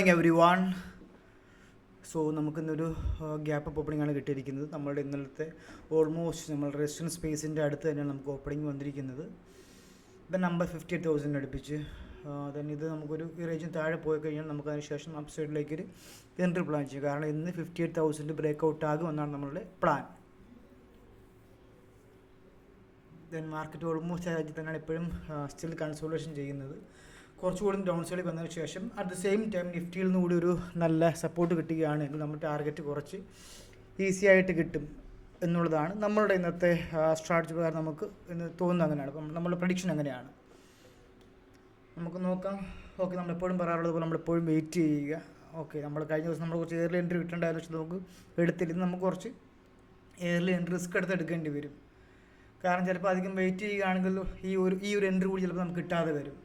Morning everyone. So നമുക്കിന്നൊരു gap up opening ആണ് കിട്ടിയിരിക്കുന്നത്. നമ്മളുടെ ഇന്നലത്തെ ഓൾമോസ്റ്റ് നമ്മളുടെ റെസിസ്റ്റൻസ് സ്പേസിൻ്റെ അടുത്ത് തന്നെയാണ് നമുക്ക് ഓപ്പണിംഗ് വന്നിരിക്കുന്നത്. ഇപ്പം നമ്പർ 58,000 അടുപ്പിച്ച് ദെൻ ഇത് നമുക്കൊരു ഈ റേഞ്ചിന് താഴെ പോയി കഴിഞ്ഞാൽ നമുക്ക് അതിന് ശേഷം അപ്പ് സൈഡിലേക്കൊരു എൻട്രി പ്ലാൻ ചെയ്യും. കാരണം ഇന്ന് 58,000 ബ്രേക്ക് ഔട്ട് ആകും എന്നാണ് നമ്മളുടെ പ്ലാൻ. ദെൻ മാർക്കറ്റ് ഓൾമോസ്റ്റ് ആ രാജ്യത്ത് തന്നെയാണ് ഇപ്പോഴും സ്റ്റിൽ കൺസോളിഡേഷൻ ചെയ്യുന്നത്. കുറച്ചുകൂടി ഡൗൺ സൈഡിൽ വന്നതിന് ശേഷം അറ്റ് ദ സെയിം ടൈം നിഫ്റ്റിയിൽ നിന്ന് കൂടി ഒരു നല്ല സപ്പോർട്ട് കിട്ടുകയാണെങ്കിൽ നമ്മുടെ ടാർഗറ്റ് കുറച്ച് ഈസി ആയിട്ട് കിട്ടും എന്നുള്ളതാണ് നമ്മളുടെ ഇന്നത്തെ സ്ട്രാറ്റജി പ്രകാരം നമുക്ക് ഇന്ന് തോന്നുന്നത്. അങ്ങനെയാണ് അപ്പം നമ്മുടെ പ്രഡിക്ഷൻ അങ്ങനെയാണ്. നമുക്ക് നോക്കാം. ഓക്കെ, നമ്മളെപ്പോഴും പറയാറുള്ളത് പോലെ നമ്മളെപ്പോഴും വെയിറ്റ് ചെയ്യുക. ഓക്കെ, നമ്മൾ കഴിഞ്ഞ ദിവസം നമ്മൾ കുറച്ച് ഏർലി എൻട്രി കിട്ടേണ്ടതെന്ന് വെച്ചാൽ നമുക്ക് എടുത്തിരുന്ന് നമുക്ക് കുറച്ച് ഏർലി എൻട്രി റിസ്ക് എടുക്കേണ്ടി വരും. കാരണം ചിലപ്പോൾ അധികം വെയിറ്റ് ചെയ്യുകയാണെങ്കിൽ ഈ ഒരു എൻട്രി കൂടി ചിലപ്പോൾ നമുക്ക് കിട്ടാതെ വരും.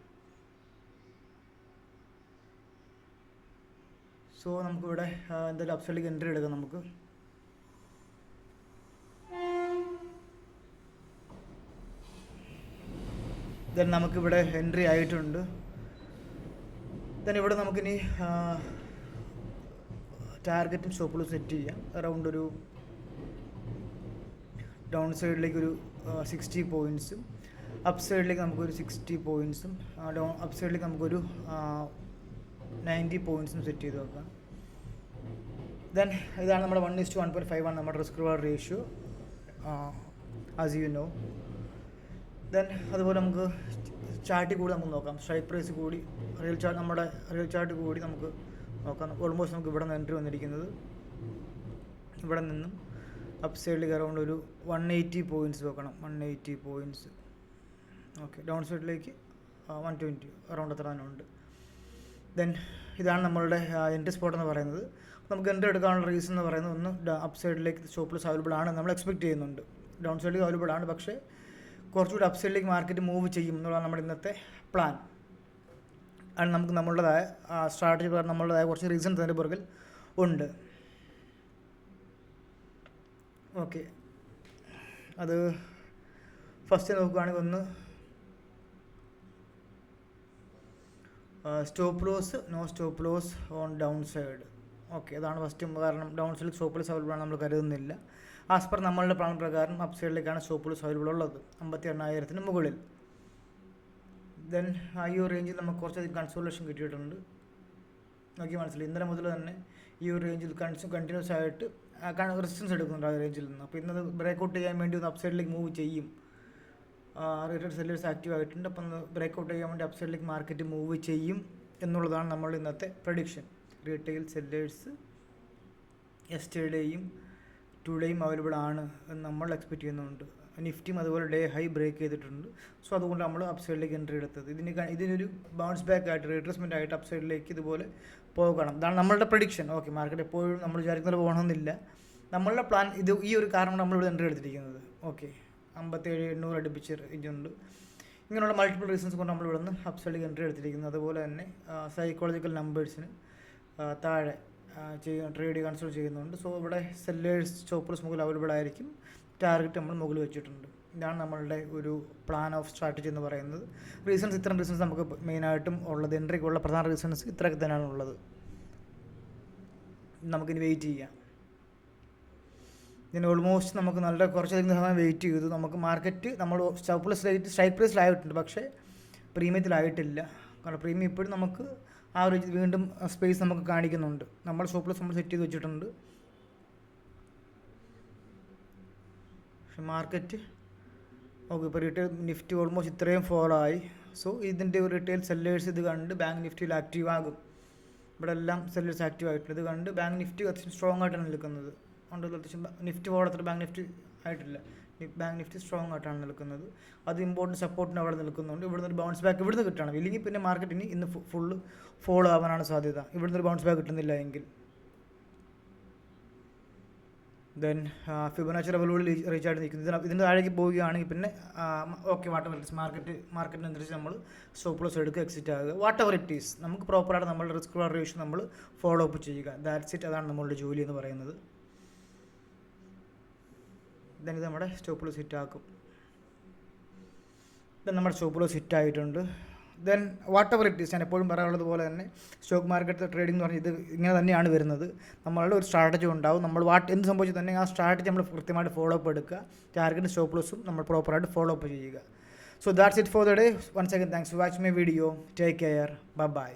സോ നമുക്കിവിടെ എന്തായാലും അപ്സൈഡിലേക്ക് എൻട്രി എടുക്കാം. നമുക്ക് ദെൻ നമുക്കിവിടെ എൻട്രി ആയിട്ടുണ്ട്. ദെൻ ഇവിടെ നമുക്കിനി ടാർഗറ്റും സ്റ്റോപ്പും സെറ്റ് ചെയ്യാം. അറൗണ്ട് ഒരു ഡൗൺ സൈഡിലേക്കൊരു 60 പോയിൻറ്റ്സും അപ്പ് സൈഡിലേക്ക് നമുക്കൊരു 60 പോയിൻറ്റ്സും അപ്പ് സൈഡിലേക്ക് നമുക്കൊരു 90 പോയിൻറ്റ്സും സെറ്റ് ചെയ്ത് വെക്കാം. ദെൻ ഇതാണ് നമ്മുടെ 1:1.5 ആണ് നമ്മുടെ risk reward ratio as you know. Then അതുപോലെ നമുക്ക് ചാർട്ടിൽ കൂടി നമുക്ക് നോക്കാം. സ്ട്രൈക്ക് പ്രൈസ് കൂടി നമ്മുടെ റിയൽ ചാർട്ട് കൂടി നമുക്ക് നോക്കാം. ഓൾമോസ്റ്റ് നമുക്ക് ഇവിടെ നിന്ന് എൻട്രി വന്നിരിക്കുന്നത്. ഇവിടെ നിന്നും അപ്പ് സൈഡിലേക്ക് അറൗണ്ട് ഒരു 180 പോയിൻറ്റ്സ് വെക്കണം. 180 പോയിൻറ്റ്സ്. ഓക്കെ, ഡൗൺ സൈഡിലേക്ക് 120 അറൗണ്ട് അത്ര തന്നെ ഉണ്ട്. ദെൻ ഇതാണ് നമ്മളുടെ എൻട്രി സ്പോട്ട് എന്ന് പറയുന്നത്. നമുക്ക് എൻട്രി എടുക്കാനുള്ള റീസൺ എന്ന് പറയുന്നത് ഒന്ന് അപ്പ് സൈഡിലേക്ക് സ്റ്റോപ്പ് ലോസ് അവൈലബിൾ ആണ് നമ്മൾ എക്സ്പെക്ട് ചെയ്യുന്നുണ്ട്. ഡൗൺ സൈഡിലേക്ക് അവൈലബിൾ ആണ്, പക്ഷേ കുറച്ചുകൂടി അപ്പ് സൈഡിലേക്ക് മാർക്കറ്റ് മൂവ് ചെയ്യും എന്നുള്ളതാണ് നമ്മുടെ ഇന്നത്തെ പ്ലാൻ. ആണ് നമുക്ക് നമ്മളുടേതായ സ്ട്രാറ്റജി പ്രകാരം നമ്മളുടേതായ കുറച്ച് റീസൺസ് അതിൻ്റെ പുറകിൽ ഉണ്ട്. ഓക്കെ, അത് ഫസ്റ്റ് നോക്കുകയാണെങ്കിൽ ഒന്ന് stop loss, no stop loss on down side. Okay, അതാണ് ഫസ്റ്റ്. കാരണം ഡൗൺ സൈഡിൽ സ്റ്റോപ്പ് ലോസ് അവൈലബിൾ ആണ് നമ്മൾ കരുതുന്നില്ല. ആസ് പെർ നമ്മളുടെ പ്ലാൻ പ്രകാരം അപ്പ് സൈഡിലേക്കാണ് സ്റ്റോപ്പ് ലോസ് അവൈലബിൾ ഉള്ളത് 58,000 മുകളിൽ. ദെൻ ഈ ഒരു റേഞ്ചിൽ നമുക്ക് കുറച്ചധികം കൺസോളേഷൻ കിട്ടിയിട്ടുണ്ട്. നോക്കി മനസ്സിലായി. ഇന്നലെ മുതൽ തന്നെ ഈ ഒരു റേഞ്ചിൽ കണ്ടിന്യൂസ് ആയിട്ട് റെസിസ്റ്റൻസ് എടുക്കുന്നുണ്ട് ആ റേഞ്ചിൽ നിന്ന്. അപ്പോൾ ഇന്നത് ബ്രേക്ക് ഔട്ട് ചെയ്യാൻ വേണ്ടി ഒന്ന് അപ്പ് സൈഡിലേക്ക് മൂവ് ചെയ്യും. റിട്ടേൺ സെല്ലേഴ്സ് ആക്റ്റീവ് ആയിട്ടുണ്ട്. അപ്പം ബ്രേക്ക് ഔട്ട് ചെയ്യാൻ വേണ്ടി അപ്പ് സൈഡിലേക്ക് മാർക്കറ്റ് മൂവ് ചെയ്യും എന്നുള്ളതാണ് നമ്മൾ ഇന്നത്തെ പ്രഡിക്ഷൻ. റീറ്റെയിൽ സെല്ലേഴ്സ് യെസ്റ്റർഡേയും ടുഡേയും അവൈലബിൾ ആണ് എന്ന് നമ്മൾ എക്സ്പെക്റ്റ് ചെയ്യുന്നുണ്ട്. നിഫ്റ്റിയും അതുപോലെ ഡേ ഹൈ ബ്രേക്ക് ചെയ്തിട്ടുണ്ട്. സോ അതുകൊണ്ട് നമ്മൾ അപ്പ് സൈഡിലേക്ക് എൻട്രി എടുത്തത്. ഇതിനൊരു ബൗൺസ് ബാക്ക് ആയിട്ട് റീട്രേസ്മെൻ്റ് ആയിട്ട് അപ്പ് സൈഡിലേക്ക് ഇതുപോലെ പോകണം. ഇതാണ് നമ്മളുടെ പ്രഡിക്ഷൻ. ഓക്കെ, മാർക്കറ്റ് എപ്പോഴും നമ്മൾ വിചാരിക്കുന്നത് പോകണമെന്നില്ല. നമ്മളുടെ പ്ലാൻ ഈ ഒരു കാരണം നമ്മളിവിടെ എൻട്രി എടുത്തിരിക്കുന്നത്. ഓക്കെ, 57,800 അടുപ്പിച്ച് റേഞ്ചുണ്ട്. ഇങ്ങനെയുള്ള മൾട്ടിപ്പിൾ റീസൺസ് കൊണ്ട് നമ്മളിവിടെ നിന്ന് അപ്പ് സൈഡിലേക്ക് എൻട്രി എടുത്തിരിക്കുന്നത്. അതുപോലെ തന്നെ സൈക്കോളജിക്കൽ നമ്പേഴ്സിന് താഴെ ട്രേഡ് കൺസിഡർ ചെയ്യുന്നുണ്ട്. സോ ഇവിടെ സെല്ലേഴ്സ് സ്റ്റോപ്പ് മുകളിൽ അവൈലബിൾ ആയിരിക്കും. ടാർഗറ്റ് നമ്മൾ മുകളിൽ വെച്ചിട്ടുണ്ട്. ഇതാണ് നമ്മളുടെ ഒരു പ്ലാൻ ഓഫ് സ്ട്രാറ്റജി എന്ന് പറയുന്നത്. ഇത്തരം റീസൺസ് നമുക്ക് മെയിനായിട്ടും ഉള്ളത്. എൻട്രിക്കുള്ള പ്രധാന റീസൺസ് ഇത്രയൊക്കെ തന്നെയാണ് ഉള്ളത്. നമുക്കിനി വെയിറ്റ് ചെയ്യാം. ഇതിന് ഓൾമോസ്റ്റ് നമുക്ക് നല്ല കുറച്ചധികം സമയം വെയിറ്റ് ചെയ്തു. നമുക്ക് മാർക്കറ്റ് നമ്മൾ സ്ട്രൈക്ക് പ്രൈസിലായിട്ടുണ്ട്, പക്ഷേ പ്രീമിയത്തിലായിട്ടില്ല. കാരണം പ്രീമിയം ഇപ്പോഴും നമുക്ക് ആ ഒരു വീണ്ടും സ്പേസ് നമുക്ക് കാണിക്കുന്നുണ്ട്. നമ്മൾ സ്റ്റോപ്പ് ലോസ് നമ്മൾ സെറ്റ് ചെയ്ത് വെച്ചിട്ടുണ്ട്. പക്ഷെ മാർക്കറ്റ് ഓക്കെ, ഇപ്പോൾ റീറ്റെയിൽ നിഫ്റ്റി ഓൾമോസ്റ്റ് ഇത്രയും ഫോളോ ആയി. സോ ഇതിൻ്റെ ഒരു റീറ്റെയിൽ സെല്ലേഴ്സ് ഇത് കണ്ട് ബാങ്ക് നിഫ്റ്റിയിൽ ആക്റ്റീവ് ആകും. ഇവിടെ എല്ലാം സെല്ലേഴ്സ് ആക്റ്റീവ് ആയിട്ടുണ്ട്. ഇത് കണ്ട് ബാങ്ക് നിഫ്റ്റി അത്യാവശ്യം സ്ട്രോങ് ആയിട്ടാണ് നിൽക്കുന്നത്. അതുകൊണ്ട് അത്യാവശ്യം നിഫ്റ്റി പോലത്ര ബാങ്ക് നിഫ്റ്റി ആയിട്ടില്ല. ബാങ്ക് നിഫ്റ്റി സ്ട്രോങ് ആയിട്ടാണ് നിൽക്കുന്നത്. അത് ഇമ്പോർട്ടൻറ്റ് സപ്പോർട്ടിന് അവിടെ നിൽക്കുന്നുണ്ട്. ഇവിടുന്ന് ഒരു ബൗൺസ് ബാക്ക് ഇവിടുന്ന് കിട്ടണം. ഇല്ലെങ്കിൽ പിന്നെ മാർക്കറ്റിന് ഇന്ന് ഫുള്ള് ഫോളോ ആവാനാണ് സാധ്യത. ഇവിടുന്ന് ഒരു ബൗൺസ് ബാക്ക് കിട്ടുന്നില്ല എങ്കിൽ. ദെൻ ഫിബൊനാച്ചി ലെവലുകളിൽ റീച്ച് ആയിട്ട് നിൽക്കുന്നത്. ഇതിൻ്റെ താഴേക്ക് പോവുകയാണെങ്കിൽ പിന്നെ okay, whatever it is മാർക്കറ്റിനനുസരിച്ച് നമ്മൾ സ്റ്റോപ്പ് ലോസ് എടുക്കുക, എക്സിറ്റ് ആകുക. വാട്ട് എവർ ഇറ്റ് ഈസ് നമുക്ക് പ്രോപ്പറായിട്ട് നമ്മളുടെ റിസ്ക് റിവാർഡ് റേഷ്യോ നമ്മൾ ഫോളോ അപ്പ് ചെയ്യുക. That's it. അതാണ് നമ്മളുടെ ജോലി എന്ന് പറയുന്നത്. ദെൻ ഇത് നമ്മുടെ സ്റ്റോപ്പ് ലോസ് ഹിറ്റ് ആക്കും. ദെൻ നമ്മുടെ സ്റ്റോപ്പ് ലോസ് ഹിറ്റ് ആയിട്ടുണ്ട്. Then whatever it is, ഞാൻ എപ്പോഴും പറയാനുള്ളത് പോലെ തന്നെ സ്റ്റോക്ക് മാർക്കറ്റ് ട്രേഡിംഗ് എന്ന് പറഞ്ഞാൽ ഇത് ഇങ്ങനെ തന്നെയാണ് വരുന്നത്. നമ്മളുടെ ഒരു സ്ട്രാറ്റജി ഉണ്ടാവും. നമ്മൾ എന്ത് സംഭവിച്ചാൽ തന്നെ ആ സ്ട്രാറ്റജി നമ്മൾ കൃത്യമായിട്ട് ഫോളോ അപ്പ് എടുക്കുക. ടാർഗറ്റ് സ്റ്റോപ്പ് ലോസും നമ്മൾ പ്രോപ്പറായിട്ട് ഫോളോ അപ്പ് ചെയ്യുക. So that's it for the day. Once again, thanks for watching my video. Take care. Bye bye.